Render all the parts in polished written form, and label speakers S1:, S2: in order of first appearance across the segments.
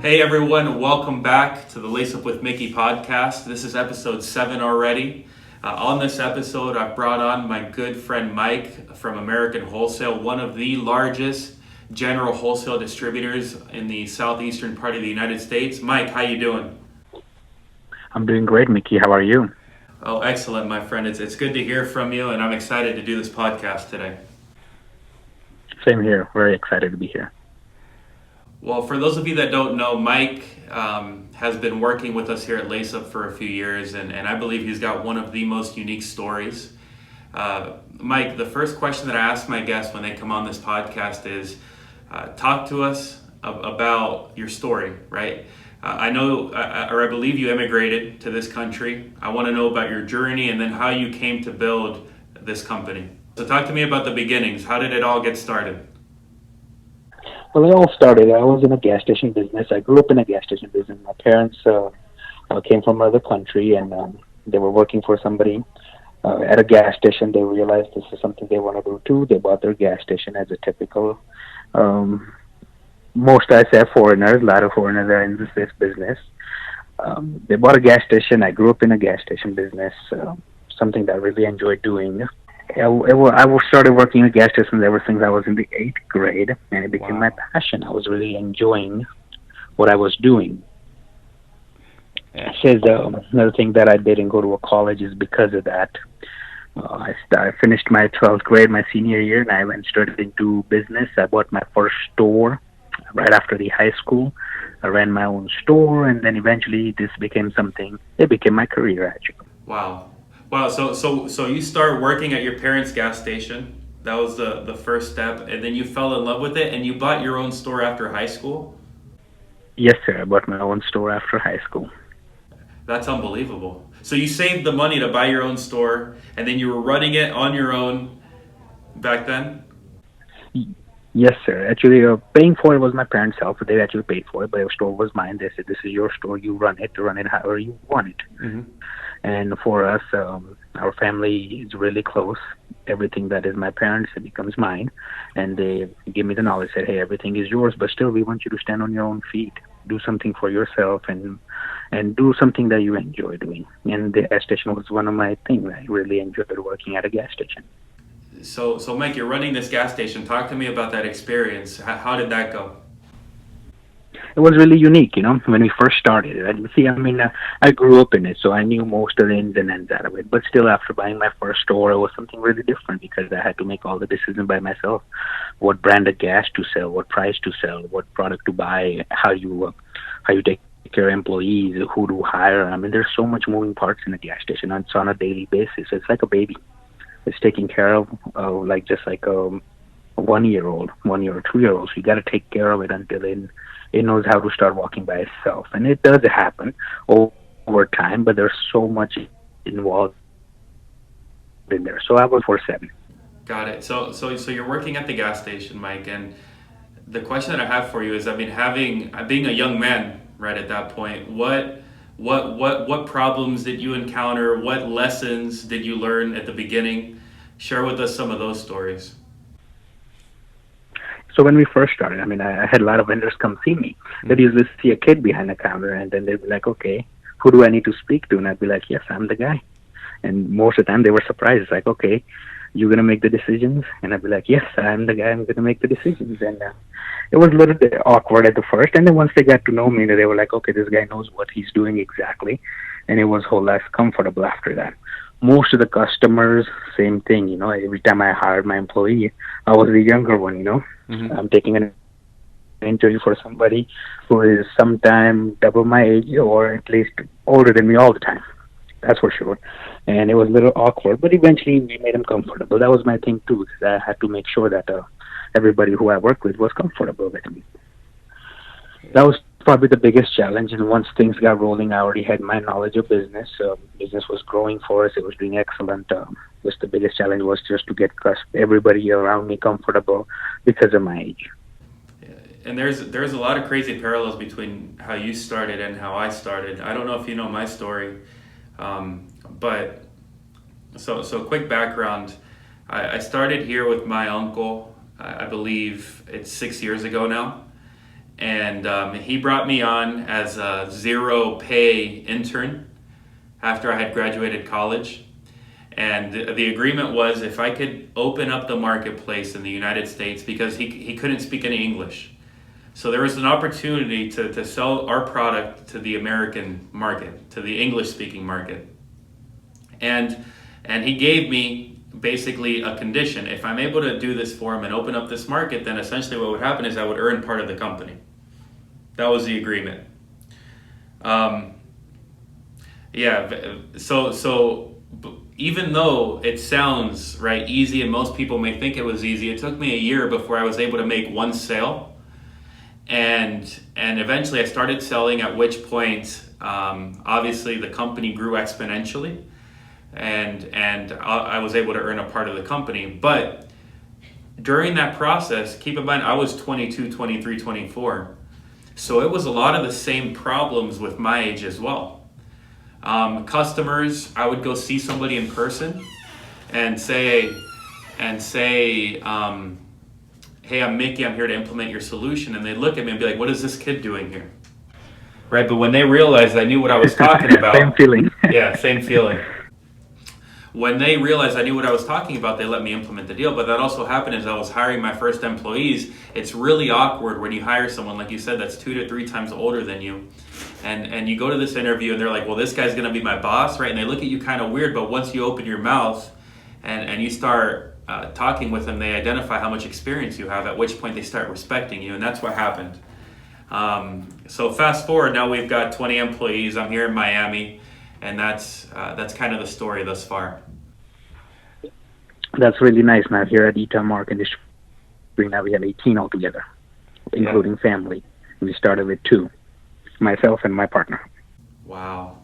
S1: Hey everyone, welcome back to the LaceUp With Mickey podcast. This is episode 7 already. On this episode, I've brought on my good friend Mike from American Wholesale, one of the largest general wholesale distributors in the southeastern part of the United States. Mike, how you doing?
S2: I'm doing great, Mickey. How are you?
S1: Oh, excellent, my friend. It's good to hear from you, and I'm excited to do this podcast today.
S2: Same here. Very excited to be here.
S1: Well, for those of you that don't know, Mike has been working with us here at LaceUp for a few years, and I believe he's got one of the most unique stories. Mike, the first question that I ask my guests when they come on this podcast is, talk to us about your story, right? I believe you immigrated to this country. I want to know about your journey and then how you came to build this company. So talk to me about the beginnings. How did it all get started?
S2: Well, it all started. I was in a gas station business. I grew up in a gas station business. My parents came from another country, and they were working for somebody at a gas station. They realized this is something they want to do too. They bought their gas station as a typical, most I say foreigners, a lot of foreigners are in this business. They bought a gas station. I grew up in a gas station business, something that I really enjoyed doing. I started working at gas stations ever since I was in the 8th grade, and it became my passion. I was really enjoying what I was doing. I said another thing that I didn't go to a college is because of that. I finished my 12th grade, my senior year, and I went straight into business. I bought my first store right after the high school. I ran my own store, and then eventually this became something. It became my career, actually.
S1: Wow. So you start working at your parents' gas station. That was the first step, and then you fell in love with it, and you bought your own store after high school?
S2: Yes, sir. I bought my own store after high school.
S1: That's unbelievable. So you saved the money to buy your own store, and then you were running it on your own back then?
S2: Yes, sir. Actually, paying for it was my parents' help. They actually paid for it, but the store was mine. They said, this is your store. You run it however you want it.
S1: Mm-hmm.
S2: And for us, our family is really close. Everything that is my parents, it becomes mine. And they give me the knowledge, said, hey, everything is yours, but still we want you to stand on your own feet. Do something for yourself and do something that you enjoy doing. And the gas station was one of my things. I really enjoyed working at a gas station.
S1: So Mike, you're running this gas station. Talk to me about that experience. How did that go?
S2: It was really unique, when we first started. I grew up in it, so I knew most of the ins and ends out of it. But still, after buying my first store, it was something really different because I had to make all the decisions by myself. What brand of gas to sell, what price to sell, what product to buy, how you take care of employees, who to hire. There's so much moving parts in a gas station. It's on a daily basis. It's like a baby. It's taken care of like a 1-year-old, 1 year or 2-year-old. So you got to take care of it until it knows how to start walking by itself. And it does happen over time, but there's so much involved in there. So I was 4-7.
S1: Got it. So you're working at the gas station, Mike, and the question that I have for you is, being a young man right at that point, what problems did you encounter? What lessons did you learn at the beginning? Share with us some of those stories.
S2: So when we first started, I had a lot of vendors come see me. They'd usually see a kid behind the counter, and then they'd be like, okay, who do I need to speak to? And I'd be like, yes, I'm the guy. And most of the time they were surprised. It's like, okay, you're going to make the decisions? And I'd be like, yes, I'm the guy. I'm going to make the decisions. And it was a little bit awkward at the first. And then once they got to know me, they were like, okay, this guy knows what he's doing exactly. And it was a whole lot comfortable after that. Most of the customers, same thing, every time I hired my employee, I was the younger one, Mm-hmm. I'm taking an interview for somebody who is sometime double my age or at least older than me all the time. That's for sure. And it was a little awkward, but eventually we made them comfortable. That was my thing too, because I had to make sure that everybody who I worked with was comfortable with me. That was probably the biggest challenge. And once things got rolling, I already had my knowledge of business. Business was growing for us. It was doing excellent. Just the biggest challenge was just to get everybody around me comfortable because of my age.
S1: And there's a lot of crazy parallels between how you started and how I started. I don't know if you know my story, but so quick background. I started here with my uncle. I believe it's 6 years ago now. and he brought me on as a zero pay intern after I had graduated college. And the agreement was if I could open up the marketplace in the United States, because he couldn't speak any English. So there was an opportunity to sell our product to the American market, to the English-speaking market. And he gave me basically a condition. If I'm able to do this for him and open up this market, then essentially what would happen is I would earn part of the company. That was the agreement. So even though it sounds right easy and most people may think it was easy, it took me a year before I was able to make one sale, and eventually I started selling, at which point obviously the company grew exponentially, and I was able to earn a part of the company. But during that process, keep in mind I was 22, 23, 24, so it was a lot of the same problems with my age as well. Customers, I would go see somebody in person and say, hey, I'm Mickey, I'm here to implement your solution. And they'd look at me and be like, what is this kid doing here? Right, but when they realized I knew what I was talking about.
S2: Same feeling.
S1: Yeah, same feeling. When they realized I knew what I was talking about, they let me implement the deal. But that also happened as I was hiring my first employees. It's really awkward when you hire someone, like you said, that's 2 to 3 times older than you. And you go to this interview and they're like, well, this guy's going to be my boss, right? And they look at you kind of weird, but once you open your mouth and you start talking with them, they identify how much experience you have, at which point they start respecting you. And that's what happened. So fast forward, now we've got 20 employees. I'm here in Miami, and that's kind of the story thus far.
S2: That's really nice. Now here at ETA Market Distributor, now we have 18 altogether, including family. We started with 2. Myself and my partner.
S1: Wow.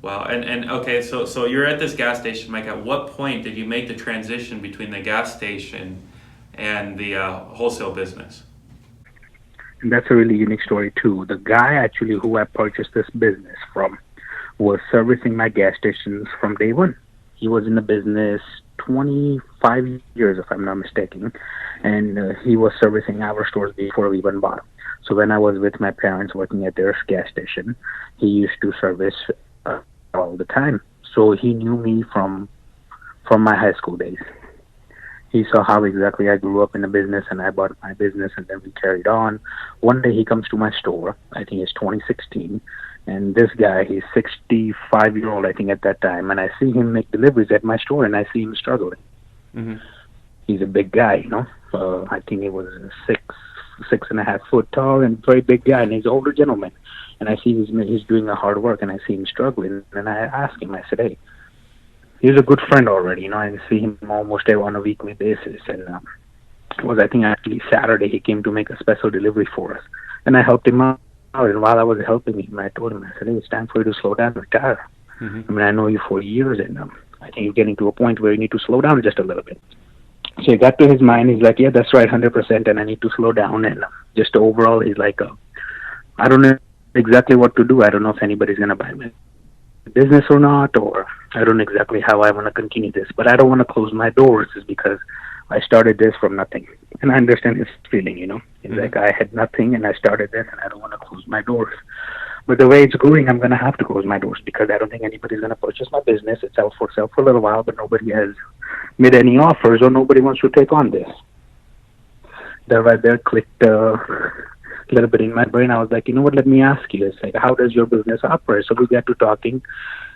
S1: And okay, so you're at this gas station, Mike. At what point did you make the transition between the gas station and the wholesale business?
S2: And that's a really unique story too. The guy actually who I purchased this business from was servicing my gas stations from day one. He was in the business 25 years, if I'm not mistaken, and he was servicing our stores before we even bought them. So when I was with my parents working at their gas station, he used to service all the time. So he knew me from my high school days. He saw how exactly I grew up in the business, and I bought my business, and then we carried on. One day he comes to my store, I think it's 2016, and this guy, he's 65-year-old, I think, at that time, and I see him make deliveries at my store, and I see him struggling. Mm-hmm. He's a big guy, you know. I think he was 6.5 foot tall and very big guy, and he's an older gentleman. And I see he's doing the hard work, and I see him struggling. And I asked him, I said, hey, he's a good friend already, you know. I see him almost on a weekly basis. And it was, I think, actually Saturday, he came to make a special delivery for us. And I helped him out. And while I was helping him, I told him, I said, hey, it's time for you to slow down and retire. Mm-hmm. I mean, I know you for years, and I think you're getting to a point where you need to slow down just a little bit. So it got to his mind. He's like, yeah, that's right, 100%, and I need to slow down. And just overall, he's like, I don't know exactly what to do. I don't know if anybody's going to buy my business or not, or I don't know exactly how I want to continue this. But I don't want to close my doors just because I started this from nothing. And I understand his feeling, you know. It's like I had nothing, and I started this, and I don't want to close my doors. But the way it's going, I'm going to have to close my doors because I don't think anybody's going to purchase my business. It's out for sale for a little while, but nobody has made any offers or nobody wants to take on this. That right there clicked a little bit in my brain. I was like, you know what, let me ask you. It's like, how does your business operate? So we got to talking,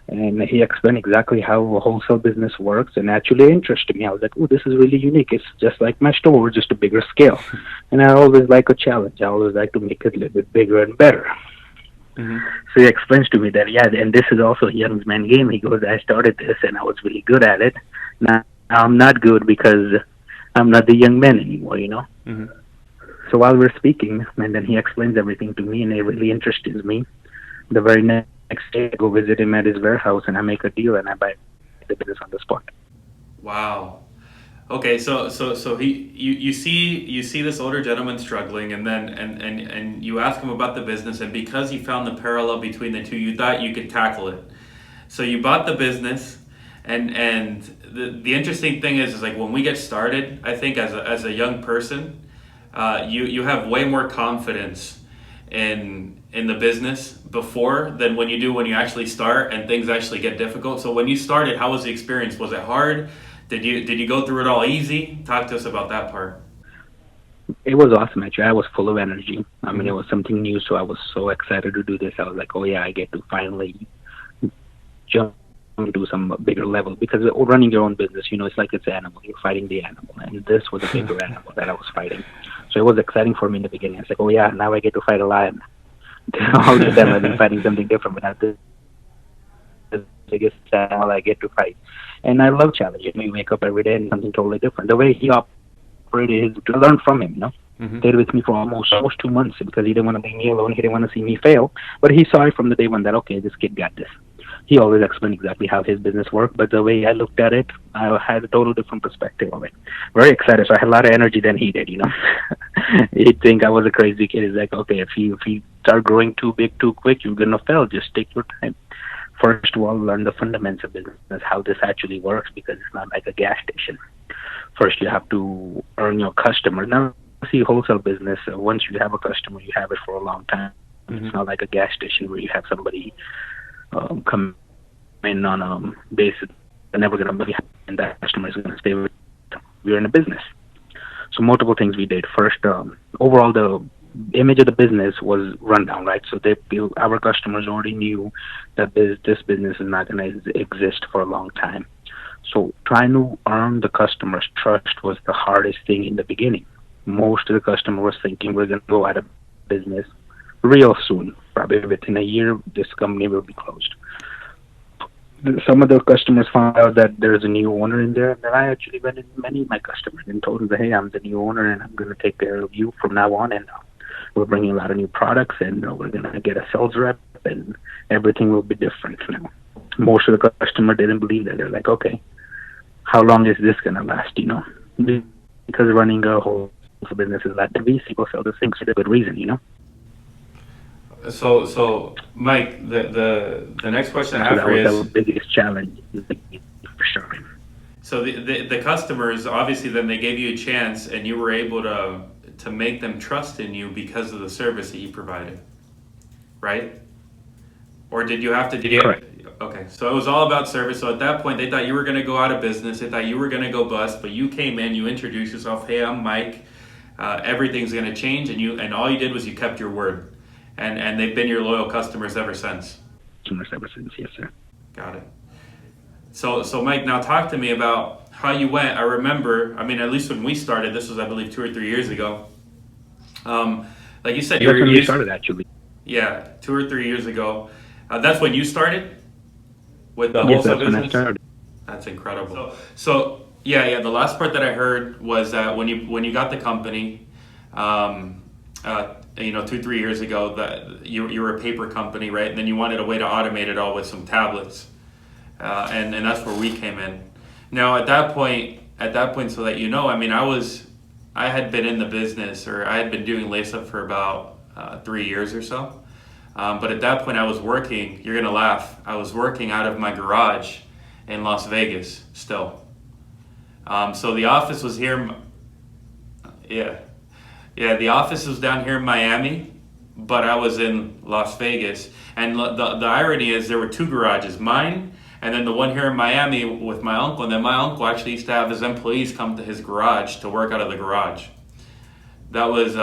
S2: and he explained exactly how a wholesale business works, and actually interested me. I was like, oh, this is really unique. It's just like my store, just a bigger scale. And I always like a challenge. I always like to make it a little bit bigger and better. Mm-hmm. So he explains to me that, yeah, and this is also a young man game. He goes, I started this and I was really good at it. Now I'm not good because I'm not the young man anymore, you know. Mm-hmm. So while we're speaking, and then he explains everything to me, and it really interests me. The very next day, I go visit him at his warehouse, and I make a deal, and I buy the business on the spot.
S1: Wow. Okay, so you see this older gentleman struggling, and then and you ask him about the business, and because you found the parallel between the two, you thought you could tackle it. So you bought the business, and the interesting thing is like when we get started, I think as a young person, you have way more confidence in the business before than when you do when you actually start and things actually get difficult. So when you started, how was the experience? Was it hard? Did you go through it all easy? Talk to us about that part.
S2: It was awesome, actually. I was full of energy. I mean,
S1: Mm-hmm.
S2: it was something new, so I was so excited to do this. I was like, oh yeah, I get to finally jump to some bigger level, because running your own business, it's like it's an animal. You're fighting the animal, and this was a bigger animal that I was fighting. So it was exciting for me in the beginning. I was like, oh yeah, now I get to fight a lion. All the time I've been fighting something different, but now this is the biggest animal I get to fight. And I love challenging. We wake up every day and something totally different. The way he operated, to learn from him,
S1: Mm-hmm.
S2: Stayed with me for almost 2 months, because he didn't want to leave me alone. He didn't want to see me fail. But he saw it from the day one that, okay, this kid got this. He always explained exactly how his business worked, but the way I looked at it, I had a total different perspective of it. Very excited. So I had a lot of energy than he did, He'd think I was a crazy kid. He's like, okay, if you start growing too big too quick, you're going to fail. Just take your time. First of all, learn the fundamentals of business, how this actually works, because it's not like a gas station. First, you have to earn your customer. Now, see, wholesale business, once you have a customer, you have it for a long time.
S1: Mm-hmm.
S2: It's not like a gas station where you have somebody come in on a basis they're never going to be, and that customer is going to stay with you. We're in a business. So multiple things we did. First, overall, the image of the business was run down, right? So our customers already knew that this business is not going to exist for a long time. So trying to earn the customer's trust was the hardest thing in the beginning. Most of the customer was thinking we're going to go out of business real soon. Probably within a year, this company will be closed. Some of the customers found out that there's a new owner in there, and then I actually went in many of my customers and told them, hey, I'm the new owner, and I'm going to take care of you from now on, and we're bringing a lot of new products, and we're going to get a sales rep, and everything will be different now. Most of the customer didn't believe that. They're like, okay, how long is this going to last, Because running a whole business is that these people sell the things for a good reason,
S1: So Mike, the next question I have for you
S2: that
S1: is,
S2: was the biggest challenge, for sure.
S1: so the customers, obviously then they gave you a chance and you were able to make them trust in you because of the service that you provided, right? Or did you have to?
S2: Correct.
S1: Okay, so it was all about service. So at that point, they thought you were going to go out of business. They thought you were going to go bust, but you came in, you introduced yourself. Hey, I'm Mike. Everything's going to change, and all you did was you kept your word, and they've been your loyal customers ever since.
S2: Ever since, yes, sir.
S1: Got it. So Mike, now talk to me about how you went. I remember, at least when we started, this was I believe 2 or 3 years ago. Like you said,
S2: That's when we started, actually.
S1: Yeah, 2 or 3 years ago. That's when you started with the
S2: Yes,
S1: wholesale
S2: that's when I
S1: business?
S2: Started.
S1: That's incredible. So yeah. The last part that I heard was that when you got the company, 2-3 years ago, that you were a paper company, right? And then you wanted a way to automate it all with some tablets, and that's where we came in. Now at that point, so that I had been in the business, or I had been doing LaceUp for about 3 years or so. But at that point I was working, you're going to laugh, I was working out of my garage in Las Vegas still. So the office was here, the office was down here in Miami, but I was in Las Vegas. And the irony is there were 2 garages, mine and then the one here in Miami with my uncle. And then my uncle actually used to have his employees come to his garage to work out of the garage. That was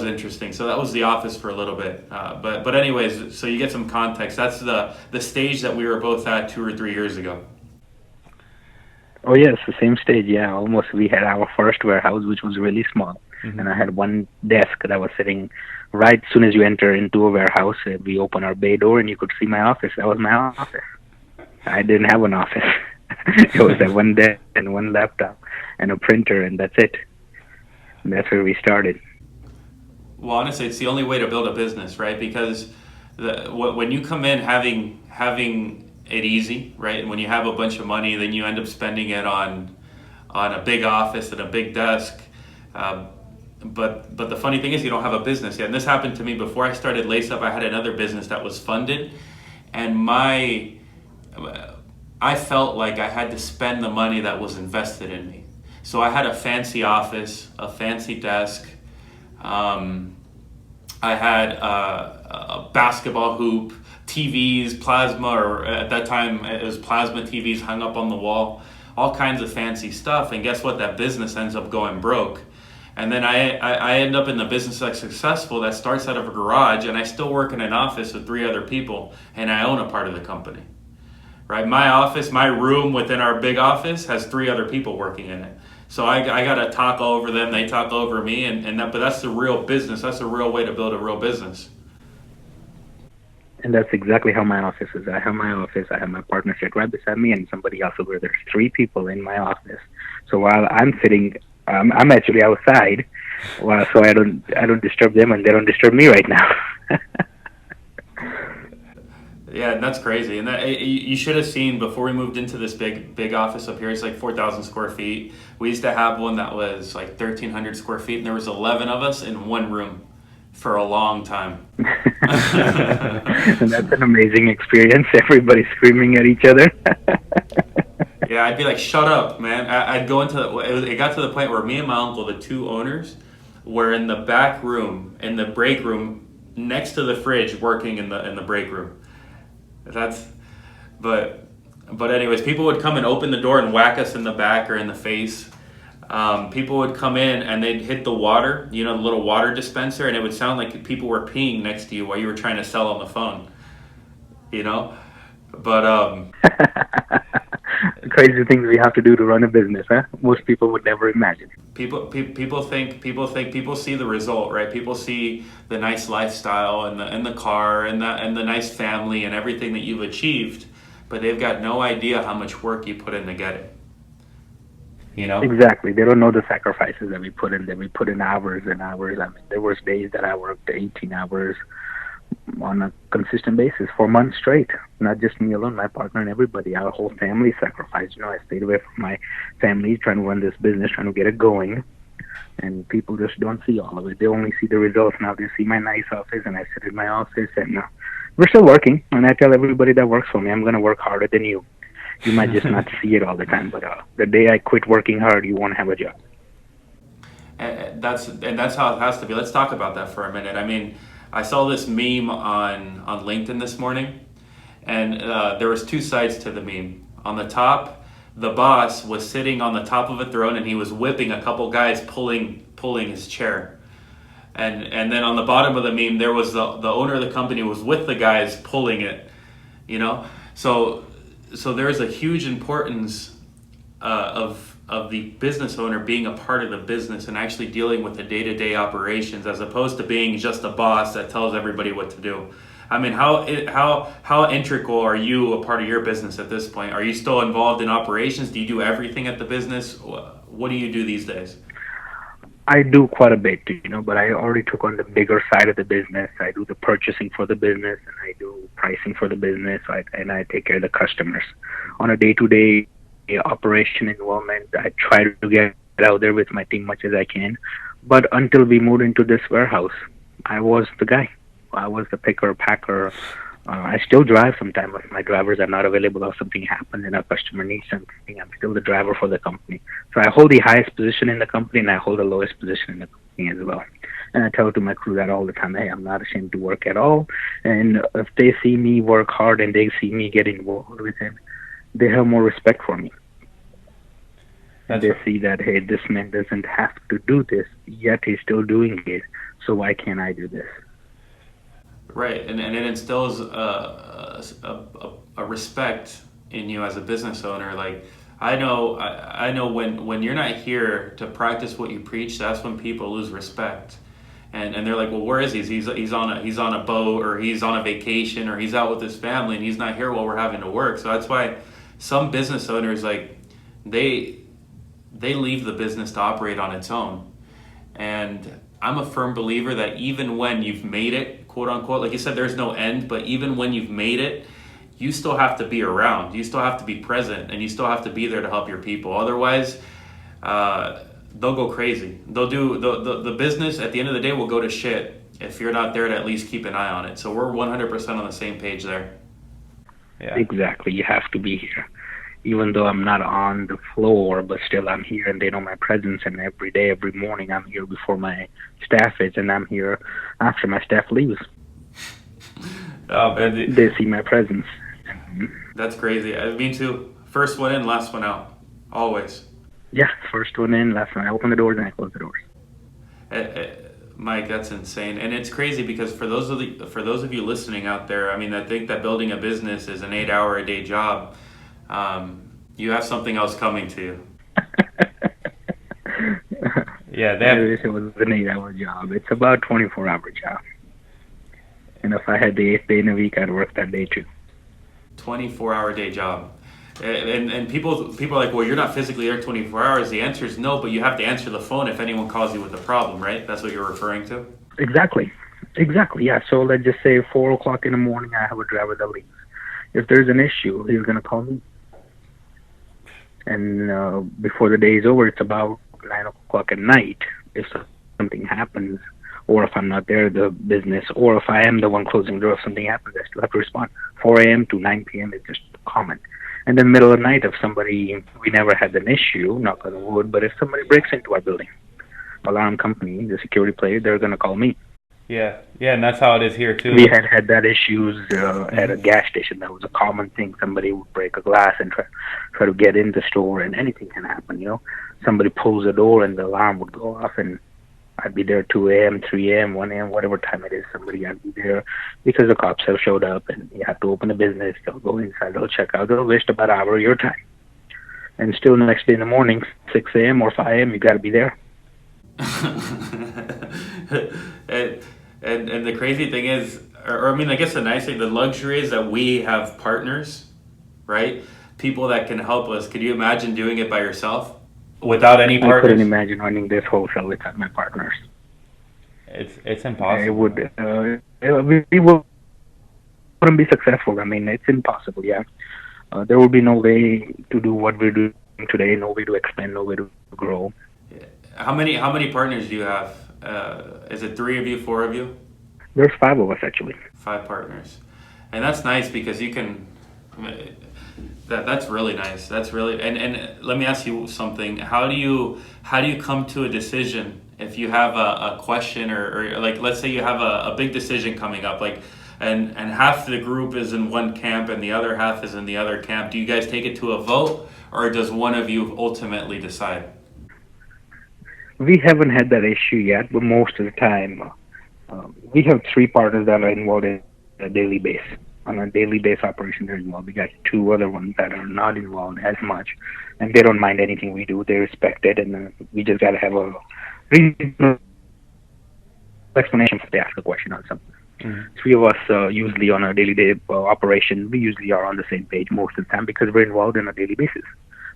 S1: interesting. So that was the office for a little bit. But anyways, so you get some context. That's the stage that we were both at 2 or 3 years ago.
S2: Oh yes, the same stage. Yeah, almost. We had our first warehouse, which was really small, and I had one desk that was sitting right as soon as you enter into a warehouse. We open our bay door, and you could see my office. That was my office. I didn't have an office. It was that one desk and one laptop and a printer, and that's it. And that's where we started.
S1: Well, honestly, it's the only way to build a business, right? Because when you come in having it easy, right? And when you have a bunch of money, then you end up spending it on a big office and a big desk. But the funny thing is you don't have a business yet. And this happened to me before I started LaceUp. I had another business that was funded, and I felt like I had to spend the money that was invested in me. So I had a fancy office, a fancy desk, I had a basketball hoop, TVs, plasma, or at that time it was plasma TVs hung up on the wall, all kinds of fancy stuff. And guess what? That business ends up going broke. And then I end up in the business that's successful that starts out of a garage, and I still work in an office with 3 other people, and I own a part of the company. Right? My office, my room within our big office has 3 other people working in it. So I got to talk over them, they talk over me, but that's the real business. That's the real way to build a real business.
S2: And that's exactly how my office is. I have my office, I have my partner sit right beside me, and somebody else over there. There's 3 people in my office. So while I'm sitting, I'm actually outside, so I don't disturb them, and they don't disturb me right now.
S1: Yeah, and that's crazy. And you should have seen before we moved into this big office up here. It's like 4,000 square feet. We used to have one that was like 1,300 square feet, and there was 11 of us in one room for a long time.
S2: And that's an amazing experience. Everybody screaming at each other.
S1: Yeah, I'd be like, "Shut up, man!" I'd go into it got to the point where me and my uncle, the 2 owners, were in the back room, in the break room, next to the fridge, working in the break room. But anyways, people would come and open the door and whack us in the back or in the face. People would come in and they'd hit the water, the little water dispenser, and it would sound like people were peeing next to you while you were trying to sell on the phone. But
S2: crazy things we have to do to run a business, huh? Most people would never imagine.
S1: People see the result, right? People see the nice lifestyle and the car and the nice family and everything that you've achieved, but they've got no idea how much work you put in to get it.
S2: Exactly. They don't know the sacrifices that we put in. That we put in hours and hours. I mean, there was days that I worked 18 hours on a consistent basis for months straight. Not just me alone, my partner and everybody. Our whole family sacrificed. I stayed away from my family, trying to run this business, trying to get it going. And people just don't see all of it. They only see the results. Now they see my nice office, and I sit in my office, and we're still working. And I tell everybody that works for me, I'm going to work harder than you. You might just not see it all the time, but the day I quit working hard, you won't have a job.
S1: And that's how it has to be. Let's talk about that for a minute. I mean, I saw this meme on LinkedIn this morning, and there was 2 sides to the meme. On the top, the boss was sitting on the top of a throne, and he was whipping a couple guys pulling his chair. And then on the bottom of the meme, there was the owner of the company was with the guys pulling it. So there's a huge importance of the business owner being a part of the business and actually dealing with the day-to-day operations, as opposed to being just a boss that tells everybody what to do. I mean, how integral are you a part of your business at this point? Are you still involved in operations? Do you do everything at the business? What do you do these days?
S2: I do quite a bit, but I already took on the bigger side of the business. I do the purchasing for the business, and I do pricing for the business, and I take care of the customers. On a day-to-day operation involvement, I try to get out there with my team much as I can. But until we moved into this warehouse, I was the guy. I was the picker, packer. I still drive sometimes if my drivers are not available or something happens and a customer needs something. I'm still the driver for the company. So I hold the highest position in the company, and I hold the lowest position in the company as well. And I tell to my crew that all the time, hey, I'm not ashamed to work at all. And if they see me work hard and they see me get involved with it, they have more respect for me. And they see that, hey, this man doesn't have to do this, yet he's still doing it. So why can't I do this?
S1: Right, and it instills a respect in you as a business owner. Like I know when you're not here to practice what you preach, that's when people lose respect, and they're like, well, where is he? He's on a boat, or he's on a vacation, or he's out with his family, and he's not here while we're having to work. So that's why some business owners, like they leave the business to operate on its own. And I'm a firm believer that even when you've made it, quote unquote, like you said, there's no end, but even when you've made it, you still have to be around. You still have to be present, and you still have to be there to help your people. Otherwise, they'll go crazy. They'll do the business at the end of the day will go to shit if you're not there to at least keep an eye on it. So we're 100% on the same page there.
S2: Yeah. Exactly. You have to be here. even though I'm not on the floor, but still I'm here and they know my presence. And every day, every morning, I'm here before my staff is, and I'm here after my staff leaves.
S1: Oh, man.
S2: They see my presence.
S1: That's crazy. Me too. First one in, last one out. Always.
S2: Yeah, first one in, last one. I open the doors and I close the doors.
S1: Mike, that's insane, and it's crazy because for those of you listening out there, I mean, I think that building a business is an 8-hour-a-day job. You have something else coming to you. Yeah,
S2: I wish it was an 8-hour job. It's about 24-hour job. And if I had the 8th day in a week, I'd work that day too.
S1: 24-hour-day job. And people are like, well, you're not physically there 24 hours. The answer is no, but you have to answer the phone if anyone calls you with a problem, right? That's what you're referring to?
S2: Exactly, yeah. So let's just say 4 o'clock in the morning, I have a driver that leaves. If there's an issue, he's going to call me. And before the day is over, it's about 9 o'clock at night. If something happens, or if I'm not there, the business, or if I am the one closing the door, if something happens, I still have to respond. 4 a.m. to 9 p.m. is just common. And then middle of the night, if somebody, we never had an issue, knock on wood, but if somebody breaks into our building, alarm company, the security player, they're going to call me.
S1: Yeah, and that's how it is here too.
S2: We had that issues at a gas station. That was a common thing. Somebody would break a glass and try to get in the store, and anything can happen, Somebody pulls the door and the alarm would go off, and I'd be there 2 a.m., 3 a.m., 1 a.m., whatever time it is, I'd be there because the cops have showed up and you have to open the business. They'll go inside, they'll check out, they'll waste about an hour of your time. And still the next day in the morning, 6 a.m. or 5 a.m., you got to be there.
S1: and the crazy thing is, or I mean, I guess the nice thing, the luxury is that we have partners, right? People that can help us. Could you imagine doing it by yourself? Without any partners?
S2: I couldn't imagine running this wholesale without my partners.
S1: It's impossible.
S2: It would. We wouldn't be successful. I mean, it's impossible. Yeah, there would be no way to do what we're doing today. No way to expand. No way to grow.
S1: Yeah. How many partners do you have? Is it 3 of you, 4 of you?
S2: There's 5 of us actually.
S1: 5 partners, and that's nice because you can. That's really nice. That's really and let me ask you something. How do you come to a decision if you have a question or like let's say you have a big decision coming up like and half the group is in one camp and the other half is in the other camp. Do you guys take it to a vote or does one of you ultimately decide?
S2: We haven't had that issue yet, but most of the time we have 3 partners that are involved in a daily basis. On a daily base operation, they're involved. We got 2 other ones that are not involved as much, and they don't mind anything we do. They respect it, and we just got to have a reasonable explanation if they ask a question on something. Mm-hmm. 3 of us usually on a daily operation, we usually are on the same page most of the time because we're involved on a daily basis.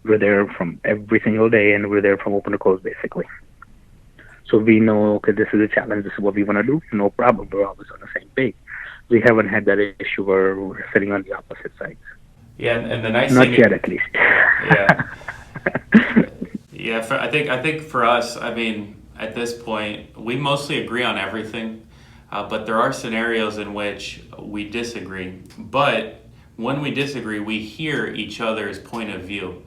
S2: We're there from every single day, and we're there from open to close, basically. So we know, okay, this is a challenge, this is what we want to do, no problem. We're always on the same page. We haven't had that issue where we're sitting on the opposite sides.
S1: Yeah, and the nice
S2: not
S1: thing...
S2: Not yet, at least.
S1: Yeah. Yeah, I think for us, I mean, at this point, we mostly agree on everything, but there are scenarios in which we disagree. But when we disagree, we hear each other's point of view,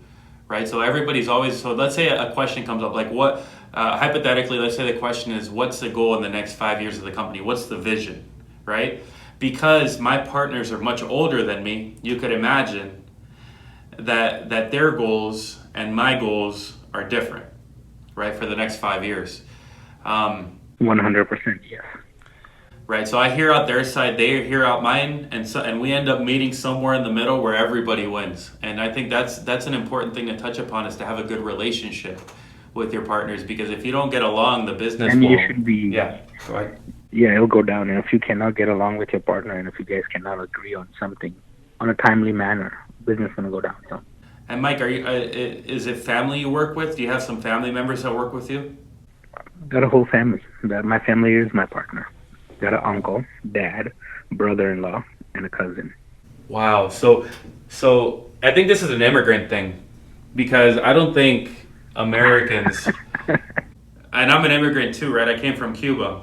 S1: right? So everybody's always... So let's say a question comes up, like what... hypothetically, let's say the question is, what's the goal in the next 5 years of the company? What's the vision, right? Because my partners are much older than me, you could imagine that their goals and my goals are different, right, for the next 5 years.
S2: 100%, yes.
S1: Right, so I hear out their side, they hear out mine, and we end up meeting somewhere in the middle where everybody wins. And I think that's an important thing to touch upon, is to have a good relationship with your partners, because if you don't get along, the business
S2: and
S1: will...
S2: you should be...
S1: Yeah, go ahead.
S2: Yeah, it'll go down. And if you cannot get along with your partner, and if you guys cannot agree on something on a timely manner, business is going to go down. So.
S1: And Mike, are you? Is it family you work with? Do you have some family members that work with you?
S2: Got a whole family. My family is my partner. Got an uncle, dad, brother-in-law, and a cousin.
S1: Wow. So I think this is an immigrant thing, because I don't think Americans... And I'm an immigrant too, right? I came from Cuba,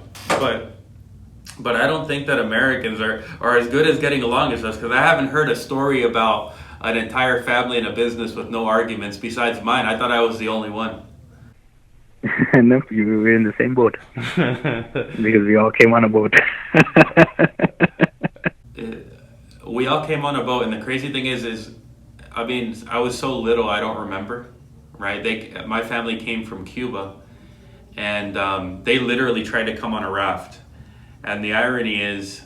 S1: but I don't think that Americans are as good as getting along as us, because I haven't heard a story about an entire family and a business with no arguments besides mine. I thought I was the only one.
S2: No, you were in the same boat because we all came on a boat.
S1: We all came on a boat, and the crazy thing is, I mean, I was so little, I don't remember, right? My family came from Cuba, and they literally tried to come on a raft. And the irony is,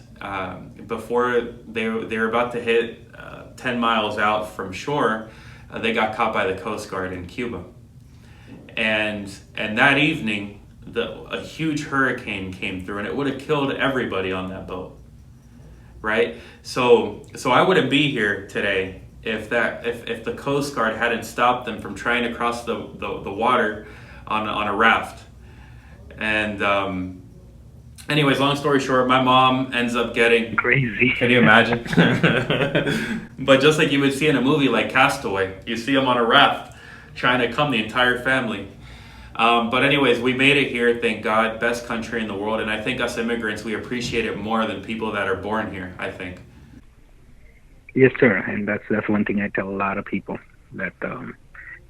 S1: before they were about to hit 10 miles out from shore, they got caught by the Coast Guard in Cuba. And that evening, a huge hurricane came through, and it would have killed everybody on that boat, right? So I wouldn't be here today if the Coast Guard hadn't stopped them from trying to cross the water on a raft. And anyways, long story short, my mom ends up getting
S2: crazy.
S1: Can you imagine? But just like you would see in a movie like Castaway, you see them on a raft trying to come, the entire family. But anyways, we made it here, thank God, best country in the world. And I think us immigrants, we appreciate it more than people that are born here, I think.
S2: Yes, sir. And that's one thing I tell a lot of people, that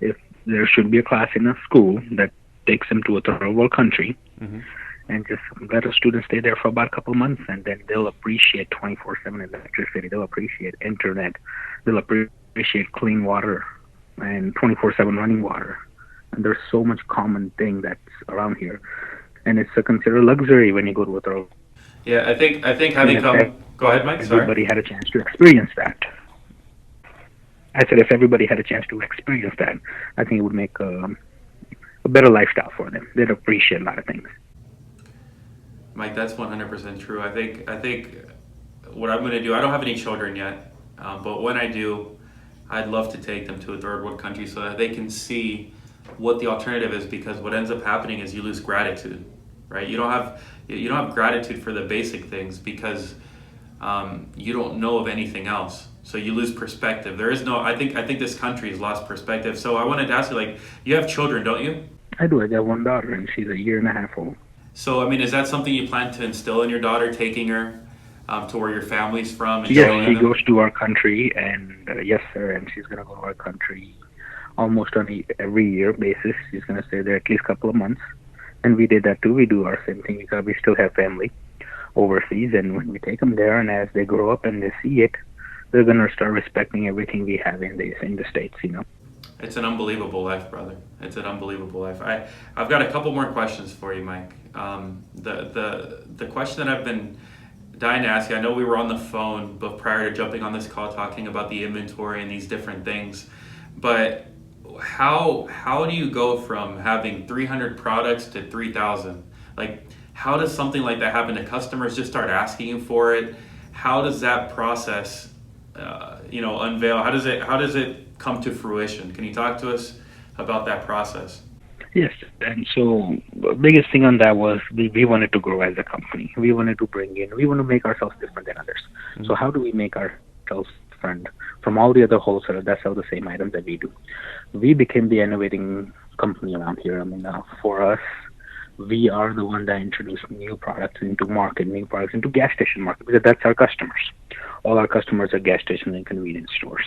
S2: if there should be a class in a school that takes them to a third world country, mm-hmm. and just let a student stay there for about a couple of months, and then they'll appreciate 24/7 electricity. They'll appreciate internet. They'll appreciate clean water and 24/7 running water. And there's so much common thing that's around here, and it's a considered luxury when you go to a third.
S1: Yeah, I think having come. Go ahead, Mike. Sorry.
S2: Everybody had a chance to experience that. I said if everybody had a chance to experience that, I think it would make a better lifestyle for them. They'd appreciate a lot of things.
S1: Mike, that's 100% true. I think what I'm going to do, I don't have any children yet, but when I do, I'd love to take them to a third world country so that they can see what the alternative is, because what ends up happening is you lose gratitude, right? You don't have gratitude for the basic things because you don't know of anything else. So you lose perspective. There is no, I think this country has lost perspective. So I wanted to ask you, like, you have children, don't you?
S2: I do. I got one daughter, and she's 1.5 years old.
S1: So, I mean, is that something you plan to instill in your daughter, taking her to where your family's from? And
S2: yes, she goes to our country, and yes, sir, and she's going to go to our country almost on every year basis. She's going to stay there at least a couple of months. And we did that too. We do our same thing because we still have family overseas, and when we take them there, and as they grow up and they see it, they're going to start respecting everything we have in the States, you know.
S1: It's an unbelievable life, brother. It's an unbelievable life. I've got a couple more questions for you, Mike. The question that I've been dying to ask you, I know we were on the phone but prior to jumping on this call talking about the inventory and these different things, but how do you go from having 300 products to 3,000? Like, how does something like that happen? Do customers just start asking you for it? How does that process unveil? How does it come to fruition? Can you talk to us about that process?
S2: Yes, and so the biggest thing on that was we wanted to grow as a company. We wanted to we want to make ourselves different than others. Mm-hmm. So how do we make ourselves different from all the other wholesalers that sell the same items that we do? We became the innovating company around here. I mean, for us, we are the one that introduced new products into market, new products into gas station market, because that's our customers. All our customers are gas stations and convenience stores.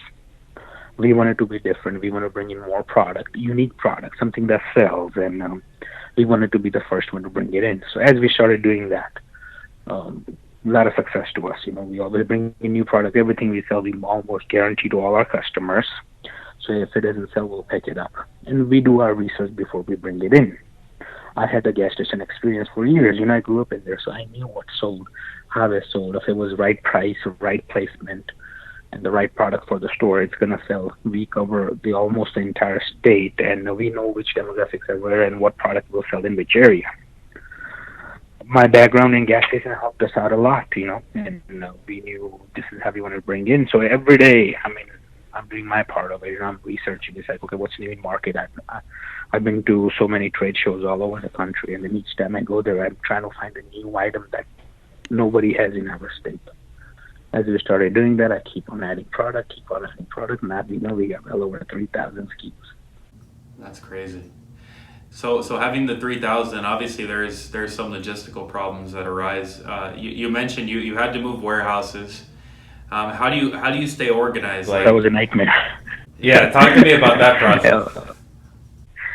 S2: We wanted to be different. We want to bring in more product, unique product, something that sells, and we wanted to be the first one to bring it in. So as we started doing that, a lot of success to us. You know, we always bring in new product. Everything we sell, we almost guarantee to all our customers. So if it doesn't sell, we'll pick it up. And we do our research before we bring it in. I had the gas station experience for years. You know, I grew up in there, so I knew what sold, how it sold, if it was right price, right placement, and the right product for the store, it's going to sell. We cover almost the entire state, and we know which demographics are where and what product will sell in which area. My background in gas station helped us out a lot, you know, and we knew this is how we want to bring in. So every day, I mean, I'm doing my part of it, and I'm researching. It's like, okay, what's new in market? I've been to so many trade shows all over the country, and then each time I go there, I'm trying to find a new item that nobody has in our state. As we started doing that, I keep on adding product, and we got well over 3,000 SKUs.
S1: That's crazy. So having the 3,000, obviously there's some logistical problems that arise. You mentioned you had to move warehouses. How do you stay organized?
S2: That was a nightmare.
S1: Yeah, talk to me about that process.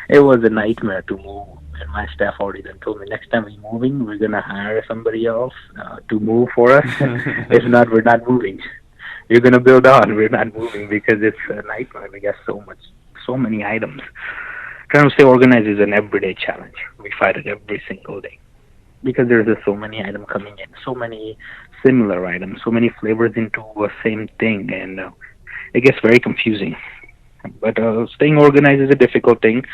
S2: It was a nightmare to move. And my staff already then told me next time we're moving, we're gonna hire somebody else to move for us. If not, we're not moving. You're gonna build on. We're not moving because it's a nightmare. We got so many items. Trying to stay organized is an everyday challenge. We fight it every single day because there's just so many items coming in, so many similar items, so many flavors into a same thing, and it gets very confusing. But staying organized is a difficult thing,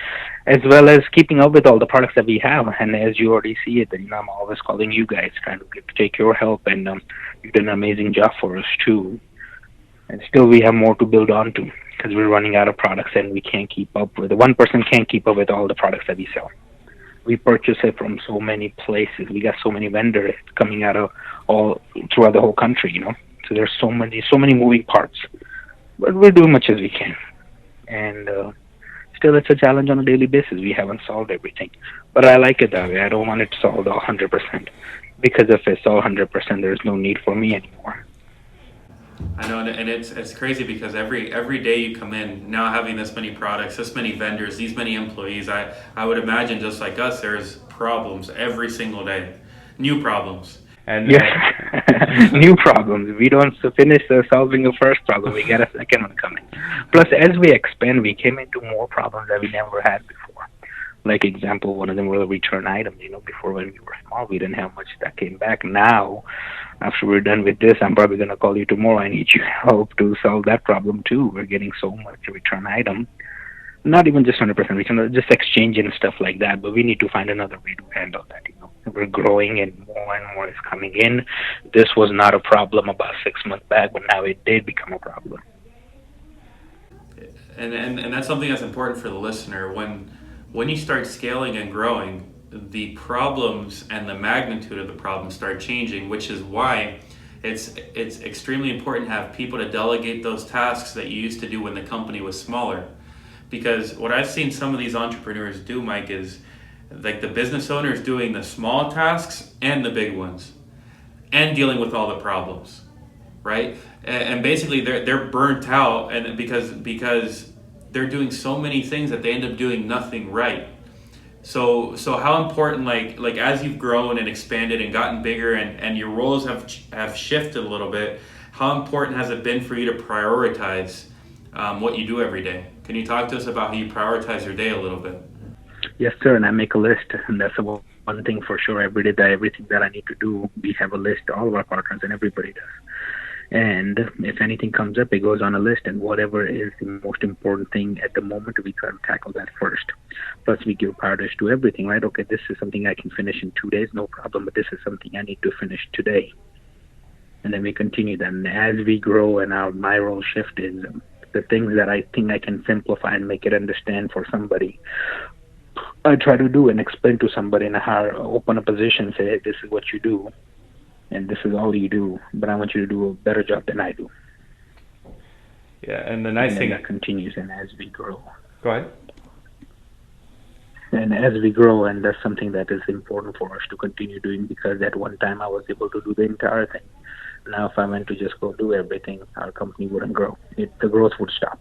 S2: as well as keeping up with all the products that we have. And as you already see it, I'm always calling you guys, trying to take your help, and you did an amazing job for us too. And still, we have more to build on to because we're running out of products, and we can't keep up with. One person can't keep up with all the products that we sell. We purchase it from so many places. We got so many vendors coming out of all throughout the whole country. So there's so many moving parts. But we're doing much as we can. And still, it's a challenge on a daily basis. We haven't solved everything, but I like it that way. I don't want it solved 100% because if it's all 100%, there's no need for me anymore.
S1: I know, and it's crazy because every day you come in now having this many products, this many vendors, these many employees. I would imagine just like us, there's problems every single day, new problems.
S2: And new problems. We don't finish solving the first problem. We got a second one coming. Plus, as we expand, we came into more problems that we never had before. Like example, one of them were the return items. Before when we were small, we didn't have much that came back. Now, after we're done with this, I'm probably gonna call you tomorrow. I need your help to solve that problem too. We're getting so much return item. Not even just 100% return, just exchange and stuff like that. But we need to find another way to handle that. We're growing and more is coming in. This was not a problem about 6 months back, but now it did become a problem.
S1: And that's something that's important for the listener. When you start scaling and growing, the problems and the magnitude of the problems start changing, which is why it's extremely important to have people to delegate those tasks that you used to do when the company was smaller. Because what I've seen some of these entrepreneurs do, Mike, is like the business owners doing the small tasks and the big ones and dealing with all the problems, right? And basically they're burnt out, and because they're doing so many things that they end up doing nothing right. So how important, like as you've grown and expanded and gotten bigger and your roles have shifted a little bit, how important has it been for you to prioritize what you do every day? Can you talk to us about how you prioritize your day a little bit?
S2: Yes, sir, and I make a list, and that's one thing for sure. Every day, everything that I need to do, we have a list, all of our partners, and everybody does. And if anything comes up, it goes on a list, and whatever is the most important thing at the moment, we try to tackle that first. Plus, we give priority to everything, right? Okay, this is something I can finish in 2 days, no problem, but this is something I need to finish today. And then we continue then. As we grow and my role shift is the things that I think I can simplify and make it understand for somebody, I try to do and explain to somebody and open a position, say, hey, this is what you do, and this is all you do, but I want you to do a better job than I do.
S1: Yeah, and the nice thing
S2: that continues, and as we grow.
S1: Go ahead.
S2: And as we grow, and that's something that is important for us to continue doing, because at one time I was able to do the entire thing. Now, if I went to just go do everything, our company wouldn't grow. The growth would stop.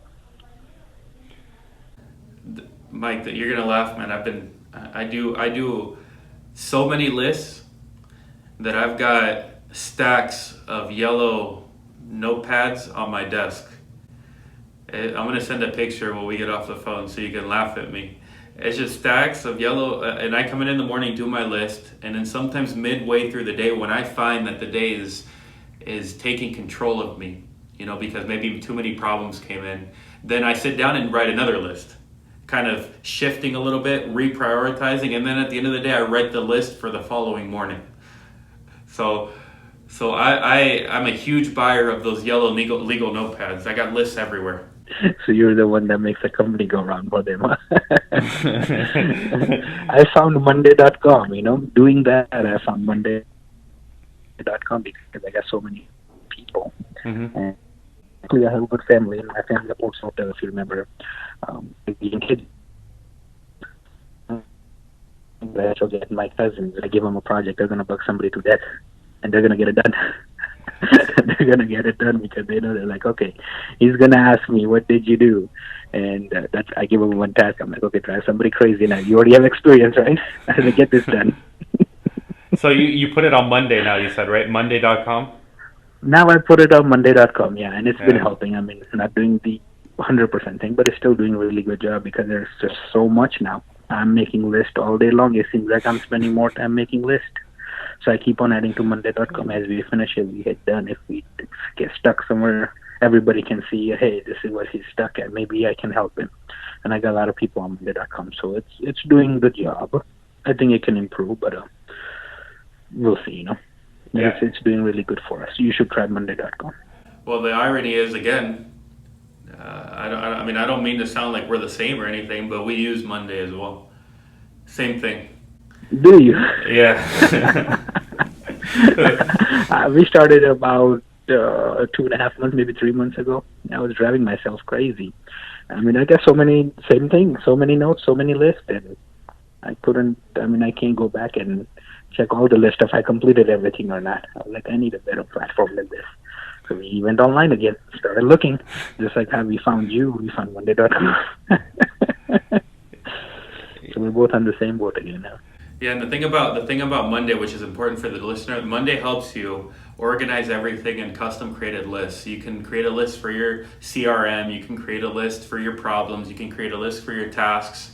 S1: Mike, that you're gonna laugh, man. I do so many lists that I've got stacks of yellow notepads on my desk. I'm gonna send a picture when we get off the phone so you can laugh at me. It's just stacks of yellow, and I come in the morning, do my list, and then sometimes midway through the day, when I find that the day is taking control of me, because maybe too many problems came in, then I sit down and write another list, kind of shifting a little bit, reprioritizing, and then at the end of the day, I write the list for the following morning. So I'm a huge buyer of those yellow legal notepads. I got lists everywhere.
S2: So you're the one that makes the company go around for them. I found Monday.com, doing that. I found Monday.com because I got so many people. Mm-hmm. And actually, I have a good family, and my family supports hotel, if you remember. Being kids. I get my cousins. I give them a project. They're going to bug somebody to death, and they're going to get it done. They're gonna get it done because they know they're like, okay, he's gonna ask me, what did you do? And that's I give him one task. I'm like, okay, drive somebody crazy now. You already have experience, right? I had to get this done.
S1: So you put it on Monday now, you said, right? Monday.com?
S2: Now I put it on Monday.com, yeah, and it's been
S1: Yeah.
S2: helping. I mean, it's not doing the 100% thing, but it's still doing a really good job because there's just so much now. I'm making lists all day long. It seems like I'm spending more time making lists. So I keep on adding to Monday.com as we finish it. We get done. If we get stuck somewhere, everybody can see, hey, this is what he's stuck at. Maybe I can help him. And I got a lot of people on Monday.com, so it's doing the job. I think it can improve, but we'll see.
S1: Yeah.
S2: It's doing really good for us. You should try Monday.com.
S1: Well, the irony is, again, I mean, I don't mean to sound like we're the same or anything, but we use Monday as well. Same thing.
S2: Do you?
S1: Yeah.
S2: We started about 2.5 months, maybe 3 months ago. I was driving myself crazy. I mean, I got so many, same thing, so many notes, so many lists, and I can't go back and check all the list if I completed everything or not. I was like, I need a better platform than this. So we went online again, started looking, just like how we found you, we found Monday.com. So we're both on the same boat again now.
S1: Yeah, and the thing about Monday, which is important for the listener, Monday helps you organize everything in custom created lists. You can create a list for your CRM, you can create a list for your problems, you can create a list for your tasks.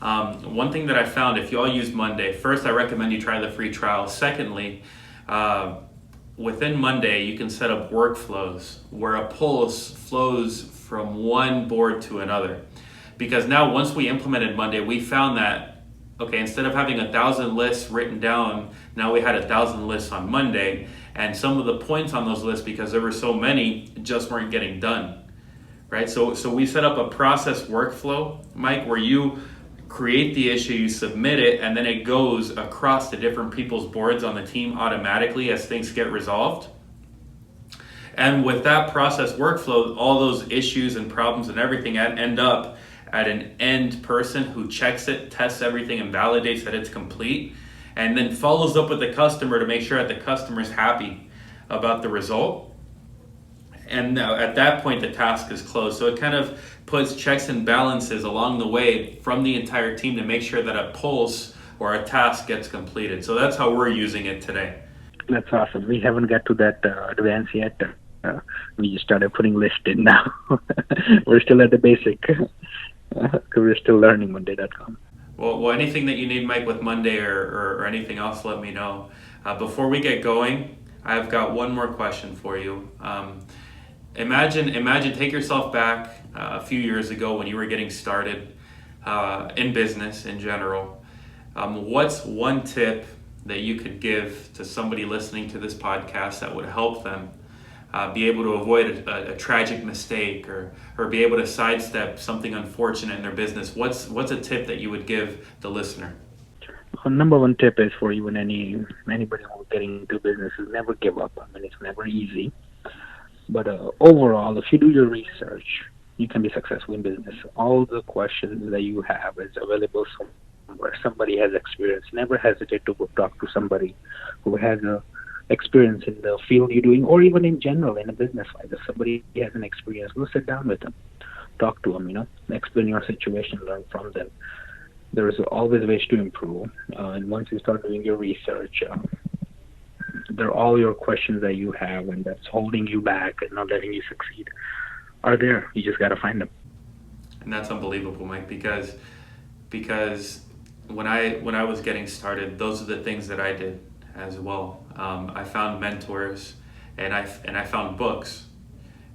S1: One thing that I found, if you all use Monday, first I recommend you try the free trial. Secondly, within Monday you can set up workflows where a pulse flows from one board to another. Because now once we implemented Monday, we found that, okay, instead of having 1,000 lists written down, now we had 1,000 lists on Monday, and some of the points on those lists, because there were so many, just weren't getting done, right? So we set up a process workflow, Mike, where you create the issue, you submit it, and then it goes across the different people's boards on the team automatically as things get resolved. And with that process workflow, all those issues and problems and everything end up at an end person who checks it, tests everything, and validates that it's complete, and then follows up with the customer to make sure that the customer's happy about the result. And at that point, the task is closed. So it kind of puts checks and balances along the way from the entire team to make sure that a pulse or a task gets completed. So that's how we're using it today.
S2: That's awesome. We haven't got to that advance yet. We just started putting lists in now. We're still at the basic. We're still learning Monday.com.
S1: Well, anything that you need, Mike, with Monday or anything else, let me know. Before we get going, I've got one more question for you. Imagine, take yourself back a few years ago when you were getting started in business in general. What's one tip that you could give to somebody listening to this podcast that would help them be able to avoid a tragic mistake or be able to sidestep something unfortunate in their business? What's a tip that you would give the listener?
S2: Number one tip is for even anybody who's getting into business is never give up. I mean, it's never easy. But overall, if you do your research, you can be successful in business. All the questions that you have is available somewhere. Somebody has experience. Never hesitate to go talk to somebody who has experience in the field you're doing, or even in general in a business life. If somebody has an experience, go sit down with them, talk to them, explain your situation, learn from them. There is always ways to improve. And once you start doing your research, there are all your questions that you have and that's holding you back and not letting you succeed are there. You just got to find them.
S1: And that's unbelievable, Mike, because when I was getting started, those are the things that I did as well. I found mentors and I found books,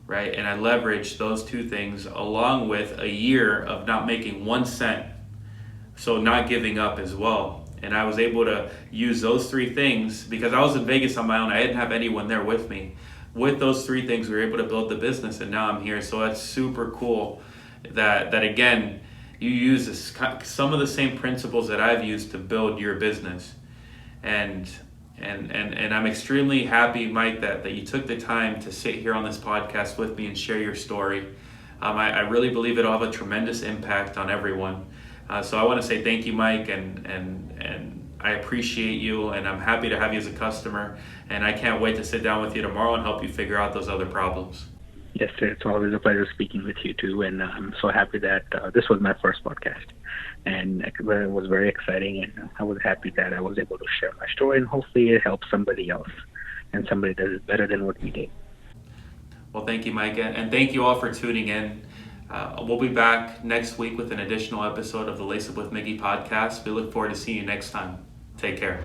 S1: right? And I leveraged those two things along with a year of not making 1 cent. So not giving up as well. And I was able to use those three things because I was in Vegas on my own. I didn't have anyone there with me. With those three things, we were able to build the business, and now I'm here. So that's super cool that again, you use some of the same principles that I've used to build your business. And I'm extremely happy, Mike, that you took the time to sit here on this podcast with me and share your story. I really believe it'll have a tremendous impact on everyone. So I want to say thank you, Mike, and I appreciate you, and I'm happy to have you as a customer. And I can't wait to sit down with you tomorrow and help you figure out those other problems.
S2: Yes, sir. It's always a pleasure speaking with you too, and I'm so happy that this was my first podcast, and it was very exciting, and I was happy that I was able to share my story, and hopefully it helps somebody else, and somebody does it better than what we did.
S1: Well, thank you, Mike, and thank you all for tuning in. We'll be back next week with an additional episode of the LaceUp with Mickey podcast. We look forward to seeing you next time. Take care.